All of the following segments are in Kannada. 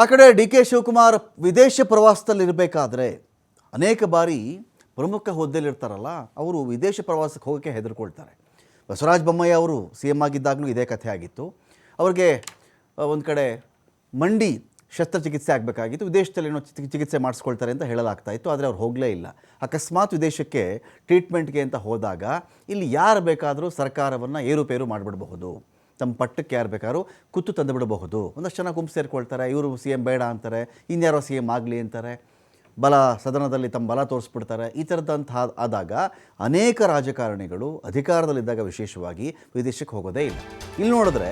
ಆ ಕಡೆ ಡಿ ಕೆ ಶಿವಕುಮಾರ್ ವಿದೇಶ ಪ್ರವಾಸದಲ್ಲಿರಬೇಕಾದ್ರೆ ಅನೇಕ ಬಾರಿ ಪ್ರಮುಖ ಹುದ್ದೆಯಲ್ಲಿರ್ತಾರಲ್ಲ ಅವರು ವಿದೇಶ ಪ್ರವಾಸಕ್ಕೆ ಹೋಗೋಕ್ಕೆ ಹೆದರ್ಕೊಳ್ತಾರೆ. ಬಸವರಾಜ ಬೊಮ್ಮಾಯಿ ಅವರು ಸಿ ಎಂ ಆಗಿದ್ದಾಗಲೂ ಇದೇ ಕಥೆ ಆಗಿತ್ತು. ಅವ್ರಿಗೆ ಒಂದು ಕಡೆ ಮಂಡಿ ಶಸ್ತ್ರಚಿಕಿತ್ಸೆ ಆಗಬೇಕಾಗಿತ್ತು, ವಿದೇಶದಲ್ಲಿ ಏನೋ ಚಿಕಿತ್ಸೆ ಮಾಡಿಸ್ಕೊಳ್ತಾರೆ ಅಂತ ಹೇಳಲಾಗ್ತಾ ಇತ್ತು. ಆದರೆ ಅವ್ರು ಹೋಗಲೇ ಇಲ್ಲ. ಅಕಸ್ಮಾತ್ ವಿದೇಶಕ್ಕೆ ಟ್ರೀಟ್ಮೆಂಟ್ಗೆ ಅಂತ ಹೋದಾಗ ಇಲ್ಲಿ ಯಾರು ಬೇಕಾದರೂ ಸರ್ಕಾರವನ್ನು ಏರುಪೇರು ಮಾಡಿಬಿಡಬಹುದು, ತಮ್ಮ ಪಟ್ಟಕ್ಕೆ ಯಾರು ಬೇಕಾದ್ರೂ ಕುತ್ತು ತಂದು ಬಿಡಬಹುದು. ಒಂದಷ್ಟು ಜನ ಗುಂಪು ಸೇರಿಕೊಳ್ತಾರೆ, ಇವರು ಸಿ ಎಂ ಬೇಡ ಅಂತಾರೆ, ಇನ್ಯಾರೋ ಸಿ ಎಂ ಆಗಲಿ ಅಂತಾರೆ, ಬಲ ಸದನದಲ್ಲಿ ತಮ್ಮ ಬಲ ತೋರಿಸ್ಬಿಡ್ತಾರೆ. ಈ ಥರದಂಥ ಆದಾಗ ಅನೇಕ ರಾಜಕಾರಣಿಗಳು ಅಧಿಕಾರದಲ್ಲಿದ್ದಾಗ ವಿಶೇಷವಾಗಿ ವಿದೇಶಕ್ಕೆ ಹೋಗೋದೇ ಇಲ್ಲ. ಇಲ್ಲಿ ನೋಡಿದ್ರೆ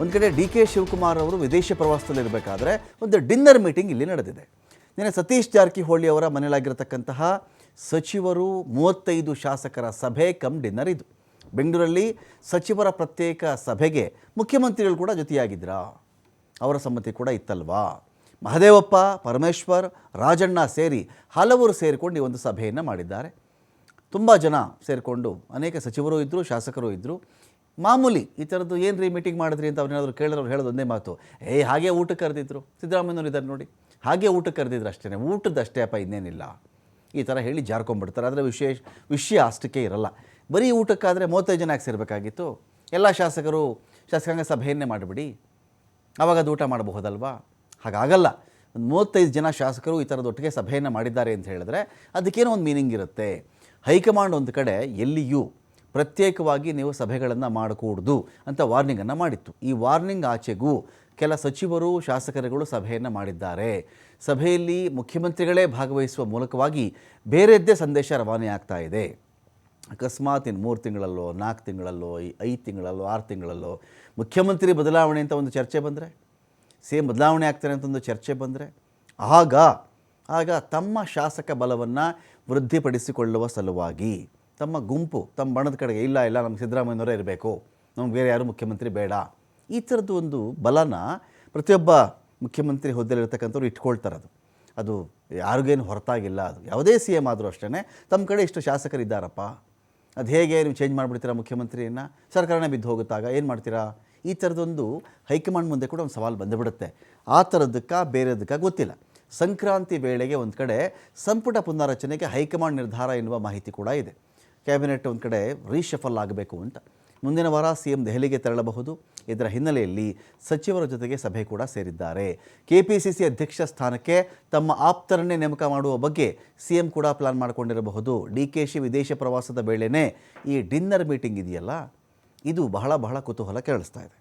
ಒಂದು ಕಡೆ ಡಿ ಕೆ ಶಿವಕುಮಾರ್ ಅವರು ವಿದೇಶ ಪ್ರವಾಸದಲ್ಲಿರಬೇಕಾದ್ರೆ ಒಂದು ಡಿನ್ನರ್ ಮೀಟಿಂಗ್ ಇಲ್ಲಿ ನಡೆದಿದೆ. ನಿನ್ನೆ ಸತೀಶ್ ಜಾರಕಿಹೊಳಿ ಅವರ ಮನೆಯಲ್ಲಾಗಿರತಕ್ಕಂತಹ ಸಚಿವರು 35 ಶಾಸಕರ ಸಭೆ ಕಮ್ ಡಿನ್ನರ್ ಇದು. ಬೆಂಗಳೂರಲ್ಲಿ ಸಚಿವರ ಪ್ರತ್ಯೇಕ ಸಭೆಗೆ ಮುಖ್ಯಮಂತ್ರಿಗಳು ಕೂಡ ಜೊತೆಯಾಗಿದ್ರಾ? ಅವರ ಸಮ್ಮತಿ ಕೂಡ ಇತ್ತಲ್ವಾ? ಮಹದೇವಪ್ಪ, ಪರಮೇಶ್ವರ್, ರಾಜಣ್ಣ ಸೇರಿ ಹಲವರು ಸೇರಿಕೊಂಡು ಈ ಒಂದು ಸಭೆಯನ್ನು ಮಾಡಿದ್ದಾರೆ. ತುಂಬ ಜನ ಸೇರಿಕೊಂಡು ಅನೇಕ ಸಚಿವರು ಇದ್ದರು, ಶಾಸಕರು ಇದ್ದರು. ಮಾಮೂಲಿ ಈ ಥರದ್ದು ಏನು ರೀ ಮೀಟಿಂಗ್ ಮಾಡಿದ್ರಿ ಅಂತ ಅವ್ರನ್ನೇನಾದ್ರು ಕೇಳಿದ್ರು ಹೇಳೋದು ಒಂದೇ ಮಾತು, ಹಾಗೆ ಊಟಕ್ಕೆ ಕರೆದಿದ್ರು. ಸಿದ್ದರಾಮಯ್ಯನವ್ರು ಇದ್ದಾರೆ ನೋಡಿ, ಹಾಗೆ ಊಟಕ್ಕೆ ಕರೆದಿದ್ರು ಅಷ್ಟೇ, ಊಟದಷ್ಟೇ ಅಪ್ಪ, ಇನ್ನೇನಿಲ್ಲ ಈ ಥರ ಹೇಳಿ ಜಾರ್ಕೊಂಡ್ಬಿಡ್ತಾರೆ. ಆದರೆ ವಿಷಯ ಅಷ್ಟಕ್ಕೆ ಇರಲ್ಲ. ಬರೀ ಊಟಕ್ಕಾದರೆ 35 ಜನ ಯಾಕೆ ಸೇರಬೇಕಾಗಿತ್ತು? ಎಲ್ಲ ಶಾಸಕರು ಶಾಸಕಾಂಗ ಸಭೆಯನ್ನೇ ಮಾಡಿಬಿಡಿ, ಆವಾಗ ಅದು ಊಟ ಮಾಡಬಹುದಲ್ವಾ? ಹಾಗಾಗಲ್ಲ. ಒಂದು 35 ಜನ ಶಾಸಕರು ಈ ಥರದ ಒಟ್ಟಿಗೆ ಸಭೆಯನ್ನು ಮಾಡಿದ್ದಾರೆ ಅಂತ ಹೇಳಿದ್ರೆ ಅದಕ್ಕೇನೋ ಒಂದು ಮೀನಿಂಗ್ ಇರುತ್ತೆ. ಹೈಕಮಾಂಡ್ ಒಂದು ಕಡೆ ಎಲ್ಲಿಯೂ ಪ್ರತ್ಯೇಕವಾಗಿ ನೀವು ಸಭೆಗಳನ್ನು ಮಾಡಕೂಡ್ದು ಅಂತ ವಾರ್ನಿಂಗನ್ನು ಮಾಡಿತ್ತು. ಈ ವಾರ್ನಿಂಗ್ ಆಚೆಗೂ ಕೆಲ ಸಚಿವರು ಶಾಸಕರುಗಳು ಸಭೆಯನ್ನು ಮಾಡಿದ್ದಾರೆ. ಸಭೆಯಲ್ಲಿ ಮುಖ್ಯಮಂತ್ರಿಗಳೇ ಭಾಗವಹಿಸುವ ಮೂಲಕವಾಗಿ ಬೇರೆದ್ದೇ ಸಂದೇಶ ರವಾನೆ ಆಗ್ತಾ ಇದೆ. ಅಕಸ್ಮಾತ್ ಇನ್ನು 3 ತಿಂಗಳಲ್ಲೋ 4 ತಿಂಗಳಲ್ಲೋ 5 ತಿಂಗಳಲ್ಲೋ 6 ತಿಂಗಳಲ್ಲೋ ಮುಖ್ಯಮಂತ್ರಿ ಬದಲಾವಣೆ ಅಂತ ಒಂದು ಚರ್ಚೆ ಬಂದರೆ, ಸಿ ಎಂ ಬದಲಾವಣೆ ಆಗ್ತಾರೆ ಅಂತ ಒಂದು ಚರ್ಚೆ ಬಂದರೆ ಆಗ ತಮ್ಮ ಶಾಸಕ ಬಲವನ್ನು ವೃದ್ಧಿಪಡಿಸಿಕೊಳ್ಳುವ ಸಲುವಾಗಿ ತಮ್ಮ ಗುಂಪು ತಮ್ಮ ಬಣದ ಕಡೆಗೆ ಇಲ್ಲ ನಮ್ಗೆ ಸಿದ್ದರಾಮಯ್ಯನವರೇ ಇರಬೇಕು, ನಮ್ಗೆ ಬೇರೆ ಯಾರು ಮುಖ್ಯಮಂತ್ರಿ ಬೇಡ, ಈ ಥರದ್ದು ಒಂದು ಬಲನ ಪ್ರತಿಯೊಬ್ಬ ಮುಖ್ಯಮಂತ್ರಿ ಹುದ್ದೆಯಲ್ಲಿರ್ತಕ್ಕಂಥವ್ರು ಇಟ್ಕೊಳ್ತಾರೆ. ಅದು ಯಾರಿಗೇನು ಹೊರತಾಗಿಲ್ಲ. ಅದು ಯಾವುದೇ ಸಿ ಎಂ ಆದರೂ ಅಷ್ಟೇ ತಮ್ಮ ಕಡೆ ಇಷ್ಟು ಶಾಸಕರಿದ್ದಾರಪ್ಪ, ಅದು ಹೇಗೆ ನೀವು ಚೇಂಜ್ ಮಾಡಿಬಿಡ್ತೀರಾ ಮುಖ್ಯಮಂತ್ರಿಯನ್ನು? ಸರ್ಕಾರನೇ ಬಿದ್ದು ಹೋಗುತ್ತಾಗ ಏನು ಮಾಡ್ತೀರಾ? ಈ ಥರದೊಂದು ಹೈಕಮಾಂಡ್ ಮುಂದೆ ಕೂಡ ಒಂದು ಸವಾಲು ಬಂದುಬಿಡುತ್ತೆ. ಆ ಥರದ್ದಕ್ಕೆ ಬೇರೆದಕ್ಕೆ ಗೊತ್ತಿಲ್ಲ. ಸಂಕ್ರಾಂತಿ ವೇಳೆಗೆ ಒಂದು ಕಡೆ ಸಂಪುಟ ಪುನರ್ರಚನೆಗೆ ಹೈಕಮಾಂಡ್ ನಿರ್ಧಾರ ಎನ್ನುವ ಮಾಹಿತಿ ಕೂಡ ಇದೆ. ಕ್ಯಾಬಿನೆಟ್ ಒಂದು ಕಡೆ ರೀಶಫಲ್ ಆಗಬೇಕು ಅಂತ. ಮುಂದಿನ ವಾರ ಸಿ ಎಂ ದೆಹಲಿಗೆ ತೆರಳಬಹುದು. ಇದರ ಹಿನ್ನೆಲೆಯಲ್ಲಿ ಸಚಿವರ ಜೊತೆಗೆ ಸಭೆ ಕೂಡ ಸೇರಿದ್ದಾರೆ. ಕೆಪಿಸಿಸಿ ಅಧ್ಯಕ್ಷ ಸ್ಥಾನಕ್ಕೆ ತಮ್ಮ ಆಪ್ತರನ್ನೇ ನೇಮಕ ಮಾಡುವ ಬಗ್ಗೆ ಸಿ ಎಂ ಕೂಡ ಪ್ಲಾನ್ ಮಾಡಿಕೊಂಡಿರಬಹುದು. ಡಿ ಕೆ ಶಿ ವಿದೇಶ ಪ್ರವಾಸದ ವೇಳೆಯೇ ಈ ಡಿನ್ನರ್ ಮೀಟಿಂಗ್ ಇದೆಯಲ್ಲ, ಇದು ಬಹಳ ಕುತೂಹಲ ಕೆರಳಿಸ್ತಾ ಇದೆ.